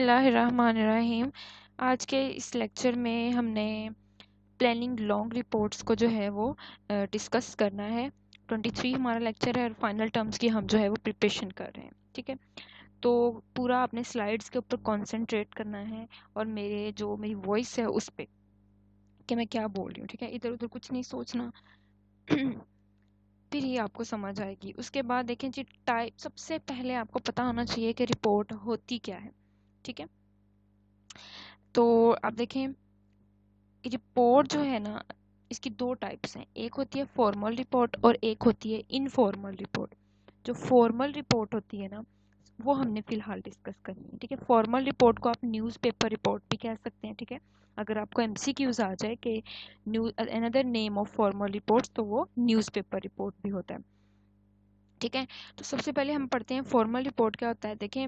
बिस्मिल्लाहिर्रहमानिर्रहीम। आज के इस लेक्चर में हमने प्लानिंग लॉन्ग रिपोर्ट्स को जो है वो डिस्कस करना है। 23 हमारा लेक्चर है और फाइनल टर्म्स की हम जो है वो प्रिपरेशन कर रहे हैं। ठीक है, तो पूरा अपने स्लाइड्स के ऊपर कंसंट्रेट करना है और मेरी वॉइस है उस पर कि मैं क्या बोल रही हूँ। ठीक है, इधर उधर कुछ नहीं सोचना फिर ही आपको समझ आएगी। उसके बाद देखें जी, टाइप सबसे पहले आपको पता होना चाहिए कि रिपोर्ट होती क्या है। ठीक है, तो आप देखें रिपोर्ट जो है ना, इसकी दो टाइप्स हैं। एक होती है फॉर्मल रिपोर्ट और एक होती है इनफॉर्मल रिपोर्ट। जो फॉर्मल रिपोर्ट होती है ना, वो हमने फिलहाल डिस्कस करनी है। ठीक है, फॉर्मल रिपोर्ट को आप न्यूज़पेपर रिपोर्ट भी कह सकते हैं। ठीक है, अगर आपको एमसीक्यूज आ जाए कि another name of formal reports, तो वो न्यूज़पेपर रिपोर्ट भी होता है। ठीक है, तो सबसे पहले हम पढ़ते हैं फॉर्मल रिपोर्ट क्या होता है। देखें,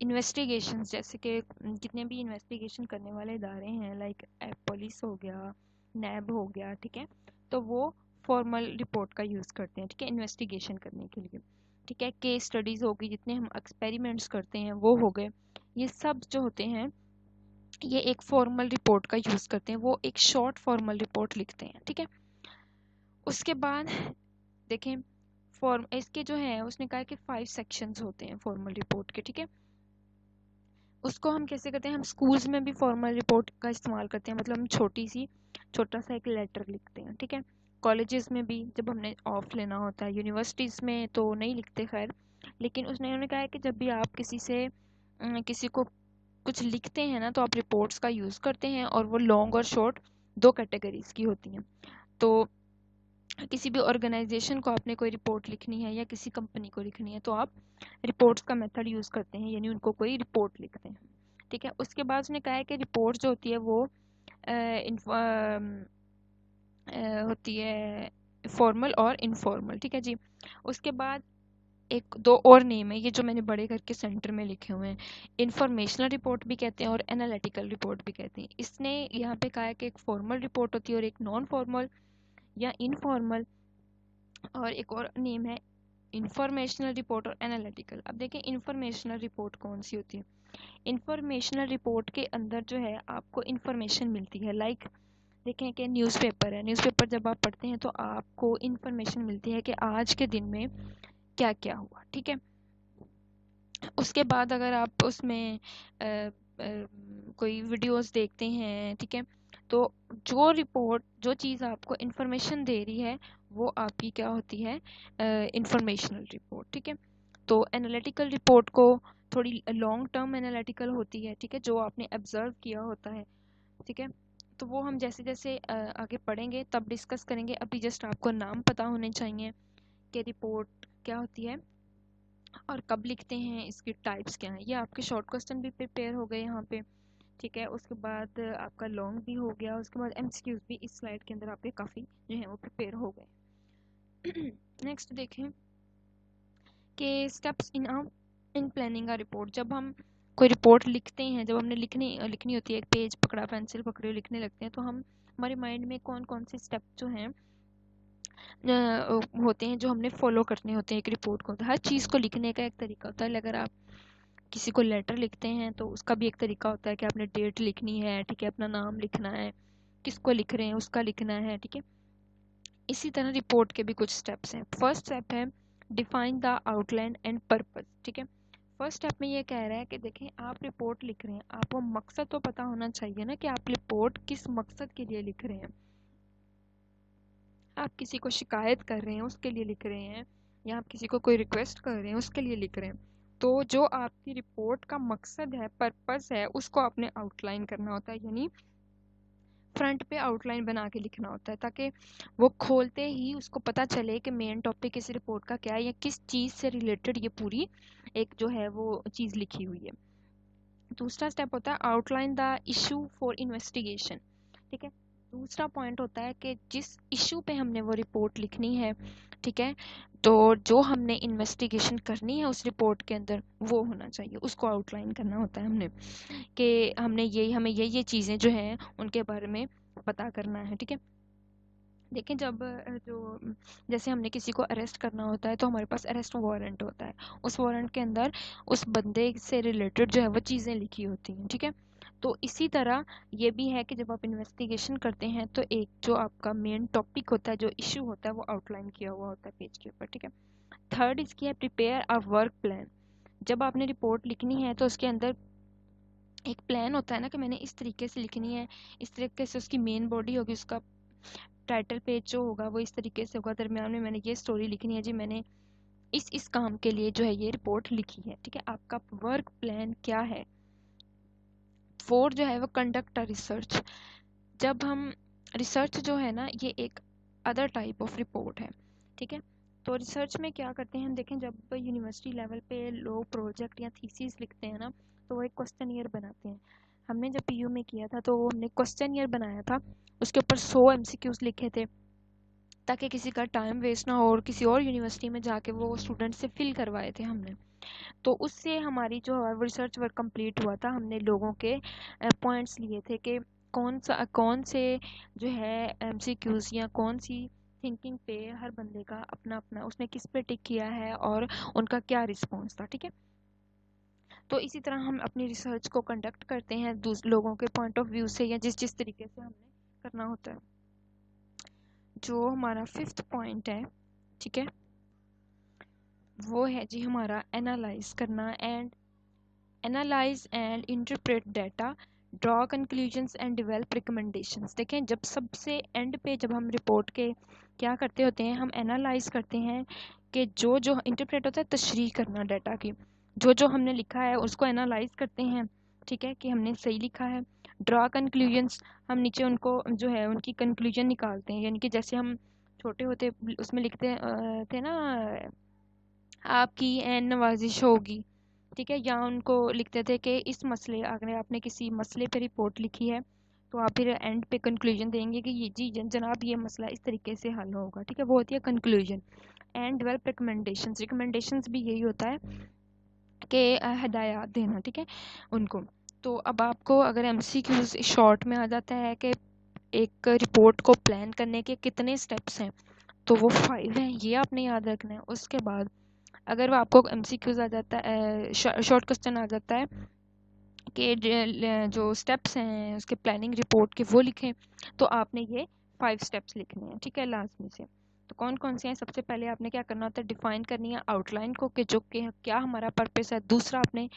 इन्वेस्टिगेशन, जैसे कि जितने भी इन्वेस्टिगेशन करने वाले इदारे हैं, लाइक पुलिस हो गया, नैब हो गया, ठीक है, तो वो फॉर्मल रिपोर्ट का यूज़ करते हैं। ठीक है, इन्वेस्टिगेशन करने के लिए। ठीक है, केस स्टडीज़ होगी, जितने हम एक्सपेरिमेंट्स करते हैं वो हो गए, ये सब जो होते हैं ये एक फॉर्मल रिपोर्ट का यूज़ करते हैं। वो एक शॉर्ट फॉर्मल रिपोर्ट लिखते हैं। ठीक है, उसके बाद देखें फॉर्म इसके जो है, उसने कहा कि 5 सेक्शंस होते हैं फॉर्मल रिपोर्ट के। ठीक है, उसको हम कैसे करते हैं, हम स्कूल्स में भी फॉर्मल रिपोर्ट का इस्तेमाल करते हैं। मतलब हम छोटा सा एक लेटर लिखते हैं। ठीक है, कॉलेजेस में भी जब हमने ऑफ लेना होता है, यूनिवर्सिटीज़ में तो नहीं लिखते खैर, लेकिन उन्होंने कहा है कि जब भी आप किसी को कुछ लिखते हैं ना, तो आप रिपोर्ट्स का यूज़ करते हैं, और वो लॉन्ग और शॉर्ट दो कैटेगरीज की होती हैं। तो किसी भी ऑर्गेनाइजेशन को आपने कोई रिपोर्ट लिखनी है या किसी कंपनी को लिखनी है, तो आप रिपोर्ट्स का मेथड यूज़ करते हैं, यानी उनको कोई रिपोर्ट लिखते हैं। ठीक है, उसके बाद उसने कहा है कि रिपोर्ट जो होती है वो होती है फॉर्मल और इनफॉर्मल। ठीक है जी, उसके बाद एक दो और नेम है, ये जो मैंने बड़े करके सेंटर में लिखे हुए हैं। इंफॉर्मेशनल रिपोर्ट भी कहते हैं और एनालिटिकल रिपोर्ट भी कहते हैं। इसने यहाँ पे कहा है कि एक फॉर्मल रिपोर्ट होती है और एक नॉन फॉर्मल या इनफॉर्मल, और एक और नेम है इंफॉर्मेशनल रिपोर्ट और एनालिटिकल। अब देखें इंफॉर्मेशनल रिपोर्ट कौन सी होती है। इंफॉर्मेशनल रिपोर्ट के अंदर जो है आपको इंफॉर्मेशन मिलती है, लाइक देखें कि न्यूज़पेपर है, न्यूज़पेपर जब आप पढ़ते हैं तो आपको इंफॉर्मेशन मिलती है कि आज के दिन में क्या क्या हुआ। ठीक है, उसके बाद अगर आप उसमें कोई वीडियोस देखते हैं, ठीक है, तो जो चीज़ आपको इंफॉर्मेशन दे रही है वो आपकी क्या होती है, इंफॉर्मेशनल रिपोर्ट। ठीक है, तो एनालिटिकल रिपोर्ट को थोड़ी लॉन्ग टर्म एनालिटिकल होती है। ठीक है, जो आपने ऑब्जर्व किया होता है। ठीक है, तो वो हम जैसे जैसे आगे पढ़ेंगे तब डिस्कस करेंगे। अभी जस्ट आपको नाम पता होने चाहिए कि रिपोर्ट क्या होती है और कब लिखते हैं, इसकी टाइप्स क्या हैं। ये आपके शॉर्ट क्वेश्चन भी प्रिपेयर हो गए यहाँ पे। ठीक है, उसके बाद आपका लॉन्ग भी हो गया, उसके बाद एमसीक्यूज भी इस स्लाइड के अंदर आपके काफ़ी जो है वो प्रिपेयर हो गए। नेक्स्ट देखें कि steps in planning a report. जब हम कोई रिपोर्ट लिखते हैं, जब हमने लिखनी होती है, एक पेज पकड़ा, पेंसिल पकड़े, लिखने लगते हैं, तो हम हमारे माइंड में कौन कौन से स्टेप जो हैं होते हैं, जो हमने फॉलो करने होते हैं एक रिपोर्ट को। हर चीज़ को लिखने का एक तरीका होता है। अगर आप किसी को लेटर लिखते हैं तो उसका भी एक तरीका होता है कि आपने डेट लिखनी है, ठीक है, अपना नाम लिखना है, किसको लिख रहे हैं उसका लिखना है। ठीक है, इसी तरह रिपोर्ट के भी कुछ स्टेप्स हैं। फर्स्ट स्टेप है define the outline and purpose. ठीक है, फर्स्ट स्टेप में ये कह रहा है कि देखें, आप रिपोर्ट लिख रहे हैं, आपको मकसद तो पता होना चाहिए ना कि आप रिपोर्ट किस मकसद के लिए लिख रहे हैं। आप किसी को शिकायत कर रहे हैं उसके लिए लिख रहे हैं, या आप किसी को कोई रिक्वेस्ट कर रहे हैं उसके लिए लिख रहे हैं। तो जो आपकी रिपोर्ट का मकसद है, पर्पस है, उसको आपने आउटलाइन करना होता है, यानी फ्रंट पे आउटलाइन बना के लिखना होता है, ताकि वो खोलते ही उसको पता चले कि मेन टॉपिक इस रिपोर्ट का क्या है, या किस चीज़ से रिलेटेड ये पूरी एक जो है वो चीज़ लिखी हुई है। दूसरा स्टेप होता है outline the issue for investigation. ठीक है, दूसरा पॉइंट होता है कि जिस इशू पे हमने वो रिपोर्ट लिखनी है, ठीक है, तो जो हमने इन्वेस्टिगेशन करनी है उस रिपोर्ट के अंदर वो होना चाहिए, उसको आउटलाइन करना होता है हमने, कि हमें ये चीज़ें जो हैं उनके बारे में पता करना है। ठीक है, देखें जब जैसे हमने किसी को अरेस्ट करना होता है तो हमारे पास अरेस्ट वारंट होता है। उस वारंट के अंदर उस बंदे से रिलेटेड जो है वो चीज़ें लिखी होती हैं, ठीक है। तो इसी तरह ये भी है कि जब आप इन्वेस्टिगेशन करते हैं तो एक जो आपका मेन टॉपिक होता है, जो इशू होता है, वो आउटलाइन किया हुआ होता है पेज के ऊपर, ठीक है। थर्ड इसकी है प्रिपेयर अ वर्क प्लान। जब आपने रिपोर्ट लिखनी है तो उसके अंदर एक प्लान होता है ना कि मैंने इस तरीके से लिखनी है, इस तरीके से उसकी मेन बॉडी होगी, उसका टाइटल पेज जो होगा वो इस तरीके से होगा, दरमियान में मैंने ये स्टोरी लिखनी है जी, मैंने इस काम के लिए जो है ये रिपोर्ट लिखी है, ठीक है। आपका वर्क प्लान क्या है। फोर जो है वो कंडक्ट अ रिसर्च। जब हम रिसर्च जो है ना ये एक अदर टाइप ऑफ रिपोर्ट है, ठीक है। तो रिसर्च में क्या करते हैं हम, देखें जब यूनिवर्सिटी लेवल पे लोग प्रोजेक्ट या थीसिस लिखते हैं ना तो वो एक क्वेश्चन बनाते हैं। हमने जब पीयू में किया था तो वो हमने क्वेश्चन बनाया था, उसके ऊपर 100 एमसीक्यूज लिखे थे ताकि किसी का टाइम वेस्ट ना हो और किसी और यूनिवर्सिटी में जाके वो स्टूडेंट से फिल करवाए थे हमने। तो उससे हमारी जो रिसर्च वर्क कंप्लीट हुआ था, हमने लोगों के पॉइंट्स लिए थे कि कौन से जो है एमसीक्यूज या कौन सी थिंकिंग पे हर बंदे का अपना अपना उसने किस पे टिक किया है और उनका क्या रिस्पॉन्स था, ठीक है। तो इसी तरह हम अपनी रिसर्च को कंडक्ट करते हैं लोगों के पॉइंट ऑफ व्यू से या जिस जिस तरीके से हमने करना होता है। जो हमारा फिफ्थ पॉइंट है, ठीक है, वो है जी हमारा एनालाइज करना and analyse and interpret data, draw conclusions and develop recommendations. देखें जब सबसे एंड पे जब हम रिपोर्ट के क्या करते होते हैं, हम एनालाइज करते हैं कि जो जो इंटरप्रेट होता है तशरीह करना डाटा की, जो जो हमने लिखा है उसको एनालाइज करते हैं, ठीक है, कि हमने सही लिखा है। ड्रॉ कंक्लूजन्स, हम नीचे उनको जो है उनकी कंक्लूजन निकालते हैं, यानी कि जैसे हम छोटे होते उसमें लिखते थे ना, आपकी एन नवाजिश होगी, ठीक है, या उनको लिखते थे कि इस मसले, अगर आपने किसी मसले पे रिपोर्ट लिखी है तो आप फिर एंड पे कंक्लूजन देंगे कि ये जी जनाब ये मसला इस तरीके से हल होगा, ठीक है, वो होती है conclusion. And develop recommendations, recommendations भी यही होता है कि हदायत देना, ठीक है, उनको। तो अब आपको अगर एमसीक्यूज शॉर्ट में आ जाता है कि एक रिपोर्ट को प्लान करने के कितने स्टेप्स हैं, तो वो 5 हैं, ये आपने याद रखना है। उसके बाद अगर वो आपको एमसीक्यूज आ जाता है, शॉर्ट क्वेश्चन आ जाता है कि जो स्टेप्स हैं उसके प्लानिंग रिपोर्ट के वो लिखें, तो आपने ये 5 स्टेप्स लिखने हैं, ठीक है, लाजमी से। तो कौन कौन से हैं, सबसे पहले आपने क्या करना होता है, डिफाइन करनी है आउटलाइन को कि जो कि क्या हमारा पर्पस है। दूसरा आपने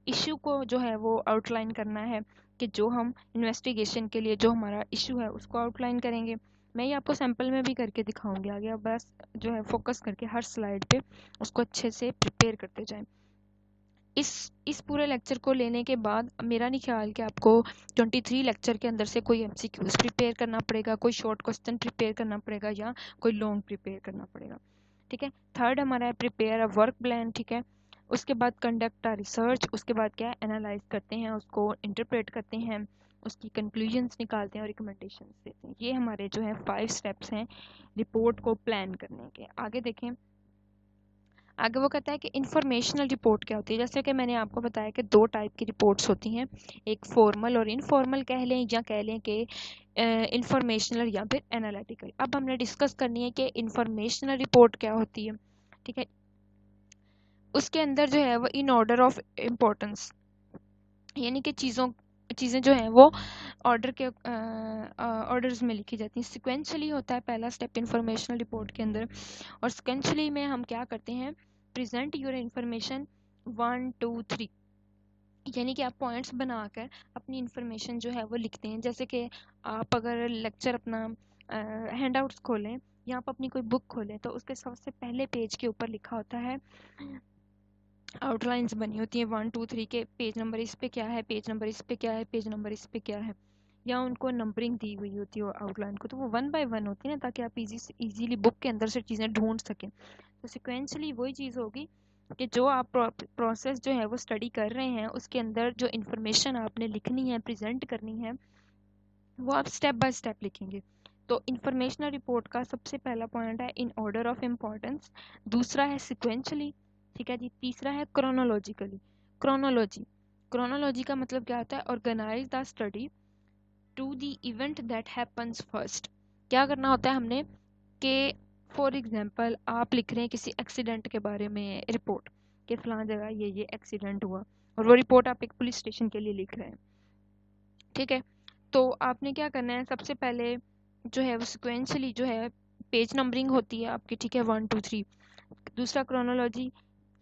इशू को जो है वो आउटलाइन करना है कि जो हम इन्वेस्टिगेशन के लिए जो हमारा इशू है उसको आउटलाइन करेंगे। मैं ये आपको सैम्पल में भी करके दिखाऊंगी आगे, अब बस जो है फोकस करके हर स्लाइड पे उसको अच्छे से प्रिपेयर करते जाएं। इस पूरे लेक्चर को लेने के बाद मेरा नहीं ख्याल कि आपको 23 लेक्चर के अंदर से कोई एमसीक्यूज प्रिपेयर करना पड़ेगा, कोई शॉर्ट क्वेश्चन प्रिपेयर करना पड़ेगा या कोई लॉन्ग प्रिपेयर करना पड़ेगा, ठीक है। थर्ड हमारा है प्रिपेयर अ वर्क प्लान, ठीक है। उसके बाद कंडक्ट अ रिसर्च, उसके बाद क्या है, एनालाइज करते हैं, उसको इंटरप्रेट करते हैं, उसकी कंक्लूजन्स निकालते हैं और रिकमेंडेशंस देते हैं। ये हमारे जो है 5 स्टेप्स हैं रिपोर्ट को प्लान करने के। आगे देखें, आगे वो कहता है कि इंफॉर्मेशनल रिपोर्ट क्या होती है। जैसे कि मैंने आपको बताया कि 2 टाइप की रिपोर्ट्स होती हैं, एक फॉर्मल और इनफॉर्मल कह लें, या कह लें कि इंफॉर्मेशनल या फिर एनालिटिकल। अब हमने डिस्कस करनी है कि इंफॉर्मेशनल रिपोर्ट क्या होती है, ठीक है। उसके अंदर जो है वो इन ऑर्डर ऑफ इम्पोर्टेंस, यानी कि चीज़ें जो हैं वो ऑर्डर के ऑर्डर्स में लिखी जाती हैं। सिक्वेंशली होता है पहला स्टेप इंफॉर्मेशनल रिपोर्ट के अंदर, और सिक्वेंशली में हम क्या करते हैं, प्रेजेंट योर इंफॉर्मेशन 1 2 3, यानी कि आप पॉइंट्स बनाकर अपनी इंफॉर्मेशन जो है वो लिखते हैं। जैसे कि आप अगर लेक्चर अपना हैंड आउट्स खोलें या आप अपनी कोई बुक खोलें तो उसके सबसे पहले पेज के ऊपर लिखा होता है, आउटलाइंस बनी होती हैं 1 2 3 के, पेज नंबर इस पे क्या है, पेज नंबर इस पे क्या है, पेज नंबर इस पे क्या है, या उनको नंबरिंग दी हुई होती है आउटलाइन को, तो वो 1 बाय 1 होती है ना, ताकि आप इजीली बुक के अंदर से चीज़ें ढूंढ सकें। तो सिक्वेंशली वही चीज़ होगी कि जो आप प्रोसेस जो है वो स्टडी कर रहे हैं उसके अंदर जो इन्फॉर्मेशन आपने लिखनी है, प्रेजेंट करनी है, वो आप स्टेप बाय स्टेप लिखेंगे। तो इंफॉर्मेशनल रिपोर्ट का सबसे पहला पॉइंट है इन ऑर्डर ऑफ इम्पोर्टेंस, दूसरा है सिक्वेंशली, ठीक है जी, तीसरा है क्रोनोलॉजिकली। क्रोनोलॉजी का मतलब क्या होता है, organise the study to the event that happens first, क्या करना होता है हमने कि फॉर एग्जांपल आप लिख रहे हैं किसी एक्सीडेंट के बारे में रिपोर्ट कि फलां जगह ये एक्सीडेंट हुआ, और वो रिपोर्ट आप एक पुलिस स्टेशन के लिए लिख रहे हैं, ठीक है। तो आपने क्या करना है, सबसे पहले जो है वो सिक्वेंशली जो है पेज नंबरिंग होती है आपकी, ठीक है, 1 2 3। दूसरा क्रोनोलॉजी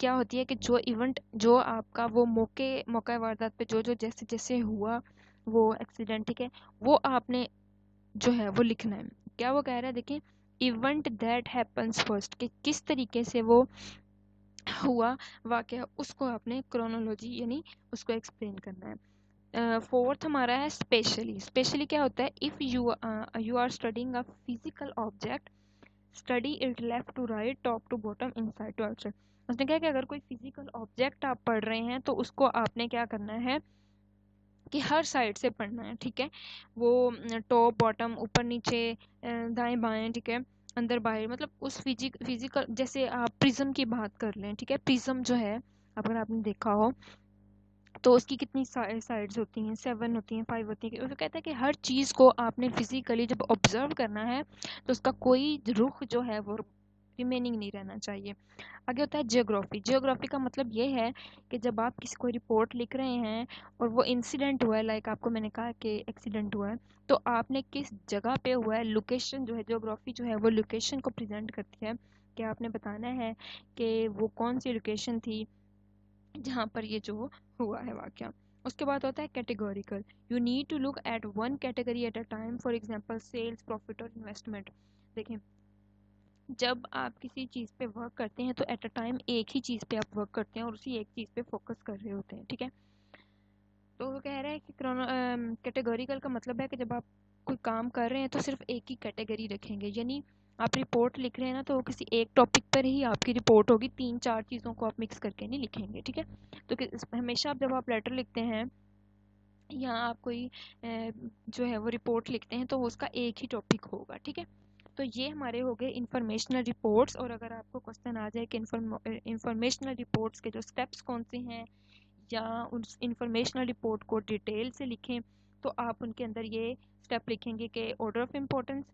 क्या होती है कि जो इवेंट जो आपका वो मौके वारदात पे जो जो जैसे जैसे हुआ वो एक्सीडेंट, ठीक है, वो आपने जो है वो लिखना है। क्या वो कह रहा है, देखें, इवेंट दैट हैपन्स फर्स्ट, कि किस तरीके से वो हुआ वाकया, उसको आपने क्रोनोलॉजी यानी उसको एक्सप्लेन करना है। फोर्थ हमारा है स्पेशली। स्पेशली क्या होता है, if you are studying a physical object, study it left to right, top to bottom, inside to outside. उसने कहा कि अगर कोई फिजिकल ऑब्जेक्ट आप पढ़ रहे हैं तो उसको आपने क्या करना है कि हर साइड से पढ़ना है, ठीक है, वो टॉप बॉटम, ऊपर नीचे, दाएं बाएं, ठीक है, अंदर बाहर, मतलब उस फिजिकल, जैसे आप प्रिज्म की बात कर लें, ठीक है, प्रिज्म जो है अगर आपने देखा हो तो उसकी कितनी साइड्स होती हैं, 7 होती हैं, 5 होती हैं। उसको कहता है कि हर चीज़ को आपने फिजिकली जब ऑब्जर्व करना है तो उसका कोई रुख जो है वो रिमेनिंग नहीं रहना चाहिए। आगे होता है जियोग्राफी। जियोग्राफी का मतलब ये है कि जब आप किसी को रिपोर्ट लिख रहे हैं और वो इंसिडेंट हुआ है, लाइक आपको मैंने कहा कि एक्सीडेंट हुआ है, तो आपने किस जगह पे हुआ है, लोकेशन जो है, जियोग्राफी जो है वो लोकेशन को प्रेजेंट करती है कि आपने बताना है कि वो कौन सी लोकेशन थी जहाँ पर ये जो हुआ है वाकया। उसके बाद होता है categorical. You need to look at one category at a time, for example sales, profit और इन्वेस्टमेंट। देखें, जब आप किसी चीज़ पे वर्क करते हैं तो एट अ टाइम एक ही चीज़ पे आप वर्क करते हैं और उसी एक चीज़ पे फोकस कर रहे होते हैं, ठीक है। तो वो कह रहा है कि कैटेगोरिकल का मतलब है कि जब आप कोई काम कर रहे हैं तो सिर्फ एक ही कैटेगरी रखेंगे, यानी आप रिपोर्ट लिख रहे हैं ना तो वो किसी एक टॉपिक पर ही आपकी रिपोर्ट होगी, 3 4 चीज़ों को आप मिक्स करके नहीं लिखेंगे, ठीक है। तो हमेशा आप जब आप लेटर लिखते हैं या आप कोई जो है वो रिपोर्ट लिखते हैं तो उसका एक ही टॉपिक होगा, ठीक है। तो ये हमारे हो गए इंफॉर्मेशनल रिपोर्ट्स। और अगर आपको क्वेश्चन आ जाए कि इंफॉर्मेशनल रिपोर्ट्स के जो स्टेप्स कौन से हैं या उस इंफॉर्मेशनल रिपोर्ट को डिटेल से लिखें, तो आप उनके अंदर ये स्टेप लिखेंगे कि order of importance,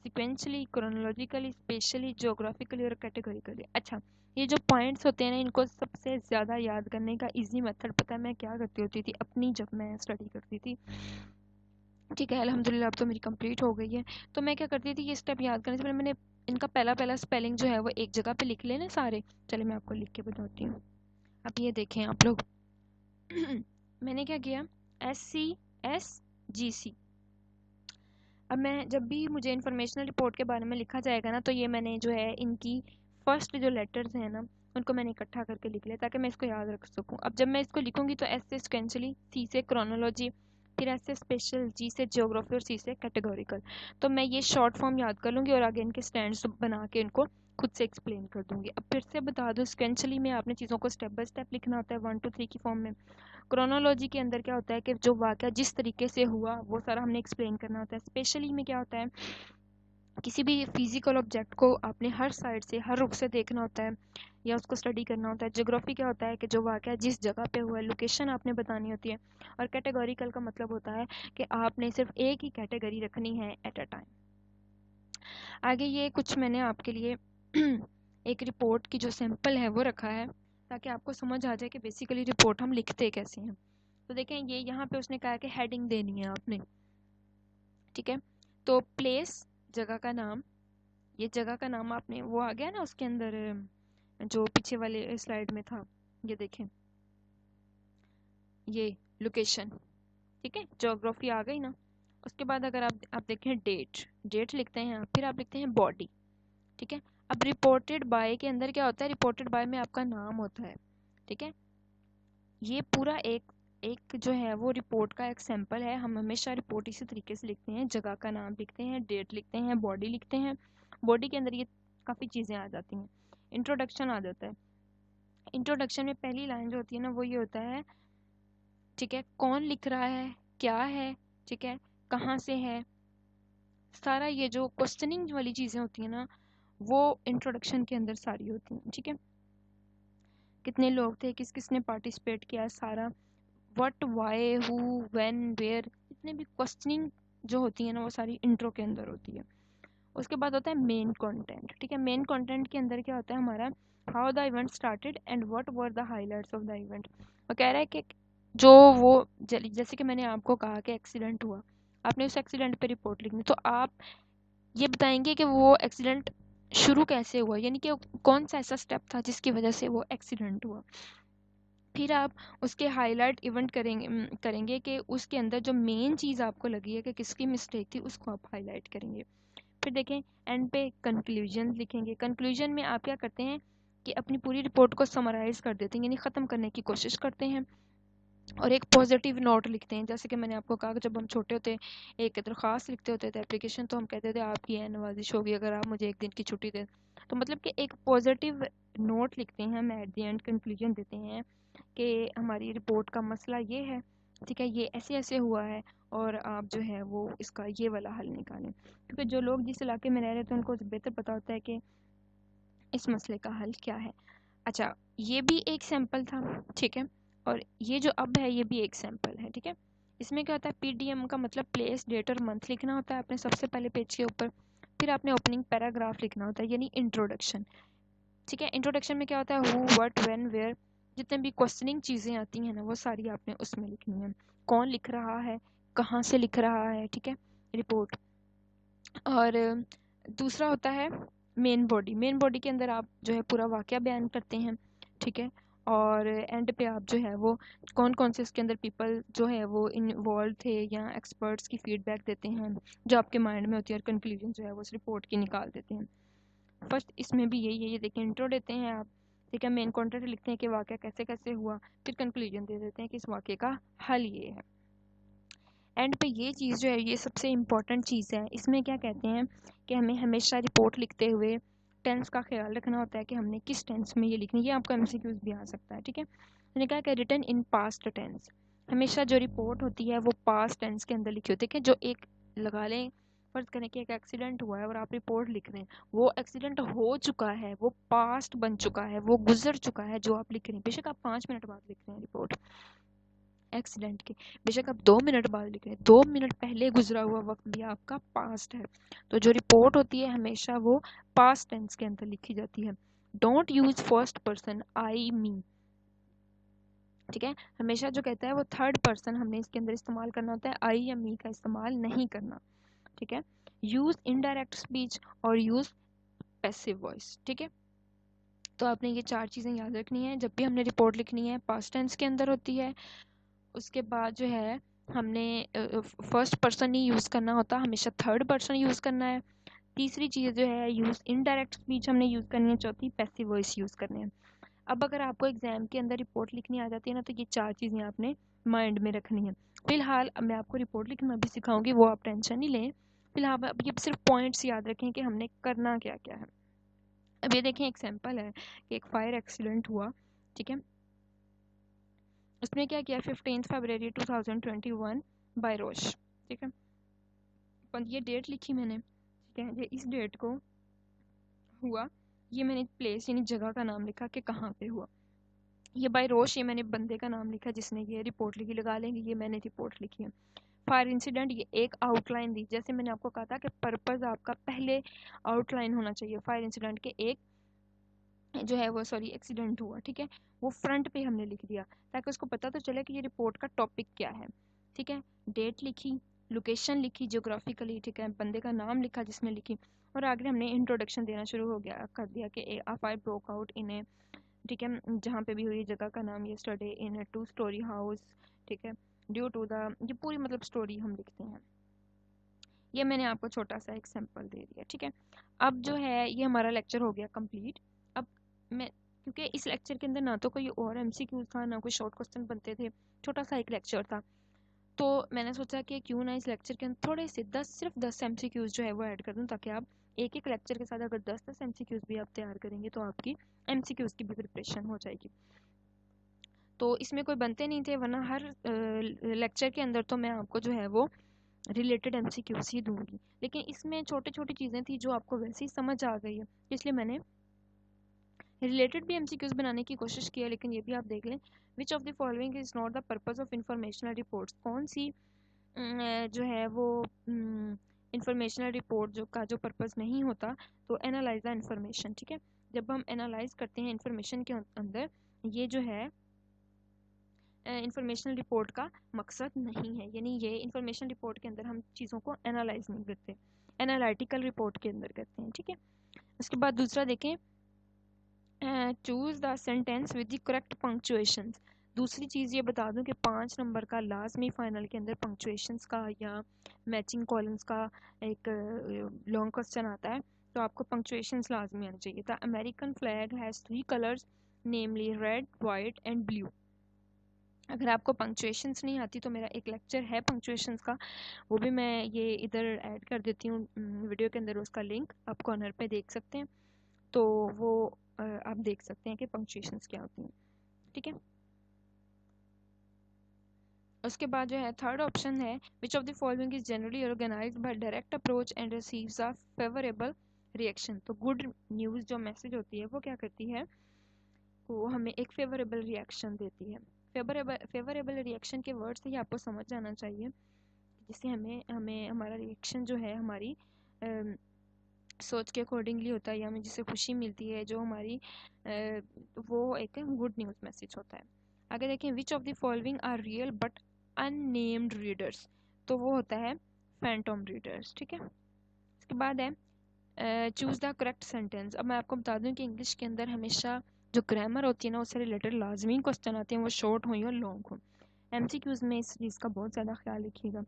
sequentially, chronologically, specially, geographically और कैटेगोरिकली। अच्छा, ये जो पॉइंट्स होते हैं ना, इनको सबसे ज़्यादा याद करने का इजी मेथड पता है मैं क्या करती होती थी अपनी, जब मैं स्टडी करती थी, ठीक है, अल्हम्दुलिल्लाह अब तो मेरी कंप्लीट हो गई है। तो मैं क्या करती थी, ये स्टेप याद करने से पहले मैंने इनका पहला पहला स्पेलिंग जो है वो एक जगह पे लिख लेना सारे। चले मैं आपको लिख के बताती हूँ। अब ये देखें आप लोग, मैंने क्या किया, SCSGC। अब मैं जब भी मुझे इंफॉर्मेशनल रिपोर्ट के बारे में लिखा जाएगा ना तो ये मैंने जो है इनकी फर्स्ट जो लेटर्स हैं ना उनको मैंने इकट्ठा करके लिख लिया ताकि मैं इसको याद रख सकूं। अब जब मैं इसको लिखूंगी तो S से सिक्वेंशली, C से क्रोनोलॉजी, फिर S से स्पेशल, G से जियोग्राफी और C से कैटेगोरिकल। तो मैं ये शॉर्ट फॉर्म याद कर लूँगी और आगे इनके स्टैंड्स बना के इनको खुद से एक्सप्लेन कर दूंगी। अब फिर से बता दूँ, सिक्वेंशली में आपने चीज़ों को स्टेप बाय स्टेप लिखना होता है 1 2 3 की फॉर्म में। क्रोनोलॉजी के अंदर क्या होता है कि जो वाक़या जिस तरीके से हुआ वो सारा हमने एक्सप्लेन करना होता है। स्पेशली में क्या होता है, किसी भी फिजिकल ऑब्जेक्ट को आपने हर साइड से, हर रुख से देखना होता है या उसको स्टडी करना होता है। ज्योग्राफी क्या होता है कि जो वाक़या जिस जगह पे हुआ है, लोकेशन आपने बतानी होती है। और कैटेगोरिकल का मतलब होता है कि आपने सिर्फ एक ही कैटेगरी रखनी है एट अ टाइम। आगे ये कुछ मैंने आपके लिए एक रिपोर्ट की जो सैंपल है वो रखा है ताकि आपको समझ आ जाए कि बेसिकली रिपोर्ट हम लिखते कैसे हैं। तो देखें, ये यहाँ पे उसने कहा कि हेडिंग देनी है आपने, ठीक है। तो प्लेस, जगह का नाम, ये जगह का नाम आपने, वो आ गया ना उसके अंदर जो पीछे वाले स्लाइड में था, ये देखें, ये लोकेशन, ठीक है, ज्योग्राफी आ गई ना। उसके बाद अगर आप देखें डेट, डेट लिखते हैं आप, फिर आप लिखते हैं बॉडी, ठीक है। अब रिपोर्टेड बाय के अंदर क्या होता है, रिपोर्टेड बाय में आपका नाम होता है, ठीक है। ये पूरा एक एक जो है वो रिपोर्ट का एक सैंपल है। हम हमेशा रिपोर्ट इसी तरीके से लिखते हैं, जगह का नाम लिखते हैं, डेट लिखते हैं, बॉडी लिखते हैं। बॉडी के अंदर ये काफ़ी चीज़ें आ जाती हैं। इंट्रोडक्शन आ जाता है। इंट्रोडक्शन में पहली लाइन जो होती है ना वो ये होता है, ठीक है, कौन लिख रहा है, क्या है, ठीक है, कहाँ से है, सारा ये जो क्वेश्चनिंग वाली चीज़ें होती हैं ना वो इंट्रोडक्शन के अंदर सारी होती हैं, ठीक है। कितने लोग थे, किस किस ने पार्टिसिपेट किया, सारा what, why, who, when, where, जितने भी क्वेश्चनिंग जो होती है ना वो सारी इंट्रो के अंदर होती है। उसके बाद होता है मेन कंटेंट, ठीक है। मेन कंटेंट के अंदर क्या होता है हमारा, how the event started and what were the highlights of the event. वो कह रहा है कि जो वो जैसे कि मैंने आपको कहा कि एक्सीडेंट हुआ, आपने उस एक्सीडेंट पे रिपोर्ट लिखनी, तो आप ये बताएंगे कि वो एक्सीडेंट शुरू कैसे हुआ, यानी कि कौन सा ऐसा स्टेप था जिसकी वजह से वो एक्सीडेंट हुआ। फिर आप उसके हाईलाइट इवेंट करेंगे कि उसके अंदर जो मेन चीज़ आपको लगी है कि किसकी मिस्टेक थी, उसको आप हाईलाइट करेंगे। फिर देखें एंड पे कंक्लूजन लिखेंगे। कंक्लूजन में आप क्या करते हैं कि अपनी पूरी रिपोर्ट को समराइज कर देते हैं, यानी ख़त्म करने की कोशिश करते हैं, और एक पॉजिटिव नोट लिखते हैं। जैसे कि मैंने आपको कहा कि जब हम छोटे होते एक दरख्वास्त लिखते होते थे एप्लीकेशन, तो हम कहते थे आपकी यह नवाजिश होगी अगर आप मुझे एक दिन की छुट्टी दें। तो मतलब कि एक पॉजिटिव नोट लिखते हैं हम, एट द एंड कंक्लूजन देते हैं कि हमारी रिपोर्ट का मसला ये है, ठीक है, ये ऐसे ऐसे हुआ है, और आप जो है वो इसका ये वाला हल निकालें। क्योंकि जो लोग जिस इलाके में रह रहे थे उनको बेहतर पता होता है कि इस मसले का हल क्या है। अच्छा, ये भी एक सैंपल था, ठीक है, और ये जो अब है ये भी एक सैंपल है, ठीक है। इसमें क्या होता है, पीडीएम का मतलब प्लेस, डेट और मंथ लिखना होता है आपने सबसे पहले पेज के ऊपर। फिर आपने ओपनिंग पैराग्राफ लिखना होता है, यानी इंट्रोडक्शन, ठीक है। इंट्रोडक्शन में क्या होता है, हु व्हाट व्हेन वेयर, जितने भी क्वेश्चनिंग चीज़ें आती हैं ना वो सारी आपने उसमें लिखनी है। कौन लिख रहा है, कहाँ से लिख रहा है, ठीक है, रिपोर्ट। और दूसरा होता है मेन बॉडी। मेन बॉडी के अंदर आप जो है पूरा वाकया बयान करते हैं, ठीक है। और एंड पे आप जो है वो कौन कौन से इसके अंदर पीपल जो है वो इन्वॉल्व थे या एक्सपर्ट्स की फीडबैक देते हैं जो आपके माइंड में होती है, और कंक्लूजन जो है वो उस रिपोर्ट की निकाल देते हैं। फर्स्ट इसमें भी यही है, ये देखिए इंट्रो देते हैं आप, ठीक है, मेन कंटेंट लिखते हैं कि वाकया कैसे कैसे हुआ, फिर कंक्लूजन दे देते हैं कि इस वाकये का हल ये है। एंड पे ये चीज़ जो है ये सबसे इम्पॉर्टेंट चीज़ है। इसमें क्या कहते हैं कि हमें हमेशा रिपोर्ट लिखते हुए टेंस का ख्याल रखना होता है कि हमने किस टेंस में ये लिखनी है। ये आपको एमसीक्यूज भी आ सकता है, ठीक है। मैंने कहा कि रिटन इन पास्ट टेंस, हमेशा जो रिपोर्ट होती है वो पास्ट टेंस के अंदर लिखी होती है। कि जो एक लगा लें, फर्ज करें कि एक एक्सीडेंट हुआ है और आप रिपोर्ट लिख रहे हैं, वो एक्सीडेंट हो चुका है, वो पास्ट बन चुका है, वो गुजर चुका है जो आप लिख रहे हैं। बेशक आप 5 मिनट बाद लिख रहे हैं रिपोर्ट एक्सीडेंट के, बेशक आप 2 मिनट बाद लिख रहे हैं, 2 मिनट पहले गुजरा हुआ वक्त भी आपका पास्ट है। तो जो रिपोर्ट होती है हमेशा वो पास्ट टेंस के अंदर लिखी जाती है। Don't use first person I me, ठीक है, हमेशा जो कहता है वो थर्ड पर्सन हमने इसके अंदर इस्तेमाल करना होता है, आई या मी का इस्तेमाल नहीं करना, ठीक है। यूज इनडायरेक्ट स्पीच और यूज पैसिव वॉइस, ठीक है। तो आपने ये 4 चीज़ें याद रखनी है जब भी हमने रिपोर्ट लिखनी है। पास्ट टेंस के अंदर होती है, उसके बाद जो है हमने फर्स्ट पर्सन ही यूज़ करना होता, हमेशा थर्ड पर्सन यूज़ करना है। तीसरी चीज़ जो है यूज़ इनडायरेक्ट स्पीच हमने यूज़ करनी है। चौथी पैसिव वॉइस यूज़ करनी है। अब अगर आपको एग्जाम के अंदर रिपोर्ट लिखनी आ जाती है ना, तो ये 4 चीज़ें आपने माइंड में रखनी है। फिलहाल अब मैं आपको रिपोर्ट लिखना भी सिखाऊंगी, वो आप टेंशन नहीं लें। फिलहाल अब ये सिर्फ पॉइंट्स याद रखें कि हमने करना क्या क्या है। अब ये देखें एग्जाम्पल है कि एक फायर एक्सीडेंट हुआ, ठीक है। उसने क्या किया, 15 फरवरी 2021 बाय रोश, ठीक है। ये डेट लिखी मैंने, ठीक है, ये इस डेट को हुआ, ये मैंने प्लेस यानी जगह का नाम लिखा कि कहाँ पे हुआ। ये बाय रोश, ये मैंने बंदे का नाम लिखा जिसने ये रिपोर्ट लिखी, लगा लेंगे ये मैंने रिपोर्ट लिखी है। फायर इंसिडेंट, ये एक आउटलाइन दी, जैसे मैंने आपको कहा था कि पर्पस आपका पहले आउटलाइन होना चाहिए। फायर इंसिडेंट के एक जो है वो सॉरी एक्सीडेंट हुआ, ठीक है, वो फ्रंट पे हमने लिख दिया ताकि उसको पता तो चले कि ये रिपोर्ट का टॉपिक क्या है, ठीक है। डेट लिखी, लोकेशन लिखी जोग्राफिकली, ठीक है, बंदे का नाम लिखा जिसने लिखी, और आगे हमने इंट्रोडक्शन देना शुरू हो गया कर दिया कि आ फायर ब्रोक आउट इन ए, ठीक है, जहाँ पे भी हुई जगह का नाम, यस्टरडे इन ए 2 स्टोरी हाउस, ठीक है, ड्यू टू द, ये पूरी मतलब स्टोरी हम लिखते हैं। ये मैंने आपको छोटा सा एक सैंपल दे दिया, ठीक है। अब जो है ये हमारा लेक्चर हो गया कंप्लीट। अब मैं, क्योंकि इस लेक्चर के अंदर ना तो कोई और एमसीक्यू था ना कोई शॉर्ट क्वेश्चन बनते थे, छोटा सा एक लेक्चर था, तो मैंने सोचा कि क्यों ना इस लेक्चर के अंदर थोड़े से 10 सिर्फ 10 एमसीक्यूज जो है वो ऐड कर दूं, ताकि आप एक एक लेक्चर के साथ अगर 10-10 एमसीक्यूज भी आप तैयार करेंगे तो आपकी एमसीक्यूज की भी प्रिपरेशन हो जाएगी। तो इसमें कोई बनते नहीं थे, वरना हर लेक्चर के अंदर तो मैं आपको जो है वो रिलेटेड एमसीक्यूज ही दूंगी, लेकिन इसमें छोटी छोटी चीज़ें थी जो आपको वैसे ही समझ आ गई है, इसलिए मैंने रिलेटेड भी एमसीक्यूज बनाने की कोशिश की है। लेकिन ये भी आप देख लें, विच of the following is not the purpose of informational reports, कौन सी जो है वो इंफॉर्मेशनल रिपोर्ट जो का जो पर्पस नहीं होता, तो एनालाइज द इंफॉर्मेशन, ठीक है। जब हम एनालाइज करते हैं इंफॉर्मेशन के अंदर, ये जो है इंफॉर्मेशनल रिपोर्ट का मकसद नहीं है, यानी ये इंफॉर्मेशन रिपोर्ट के अंदर हम चीज़ों को एनालाइज नहीं करते, एनालिटिकल रिपोर्ट के अंदर करते हैं, ठीक है। उसके बाद दूसरा देखें, choose the sentence with the correct punctuation. दूसरी चीज़ ये बता दूं कि 5 नंबर का लाजमी फाइनल के अंदर पंक्चुएशंस का या मैचिंग कॉलम्स का एक लॉन्ग क्वेश्चन आता है, तो आपको पंक्चुएशंस लाजमी आनी चाहिए। The American flag has 3 colours namely red, white and blue. अगर आपको पंक्चुएशंस नहीं आती तो मेरा एक लेक्चर है पंक्चुएशंस का, वो भी मैं ये इधर ऐड कर देती हूँ वीडियो के अंदर, उसका लिंक आप कॉर्नर पे देख सकते हैं, तो वो आप देख सकते हैं कि पंक्चुएशंस क्या होती हैं, ठीक है। उसके बाद जो है थर्ड ऑप्शन है, which of the following is generally organised by direct approach and receives a favourable reaction. तो गुड न्यूज़ जो मैसेज होती है वो क्या करती है, वो हमें एक फेवरेबल रिएक्शन देती है। फेवरेबल रिएक्शन के वर्ड से ही आपको समझ जाना चाहिए, जिससे हमें हमें हमारा रिएक्शन जो है हमारी सोच के अकॉर्डिंगली होता है, या हमें जिससे खुशी मिलती है, जो हमारी वो एक गुड न्यूज़ मैसेज होता है। आगे देखें, which of the following are real but unnamed readers. तो वो होता है फैंटम रीडर्स, ठीक है। उसके बाद है चूज़ द करेक्ट सेंटेंस। अब मैं आपको बता दूं कि इंग्लिश के अंदर हमेशा जो ग्रामर होती है ना, उससे रिलेटेड लाजमी क्वेश्चन आते हैं, वो शॉर्ट हो या लॉन्ग हो। एमसीक्यूज में इस चीज़ का बहुत ज़्यादा ख्याल रखिएगा,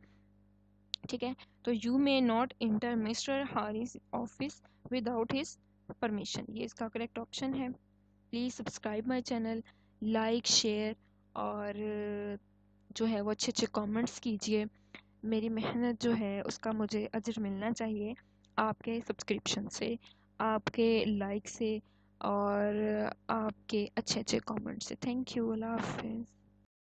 ठीक है। तो you may not inter mister Haris office without his permission, ये इसका करेक्ट ऑप्शन है। Please subscribe my channel, like share और जो है वो अच्छे अच्छे कमेंट्स कीजिए। मेरी मेहनत जो है उसका मुझे अजर मिलना चाहिए आपके सब्सक्रिप्शन से, आपके लाइक से और आपके अच्छे अच्छे कमेंट से। थैंक यू, अल्लाह हाफिज़।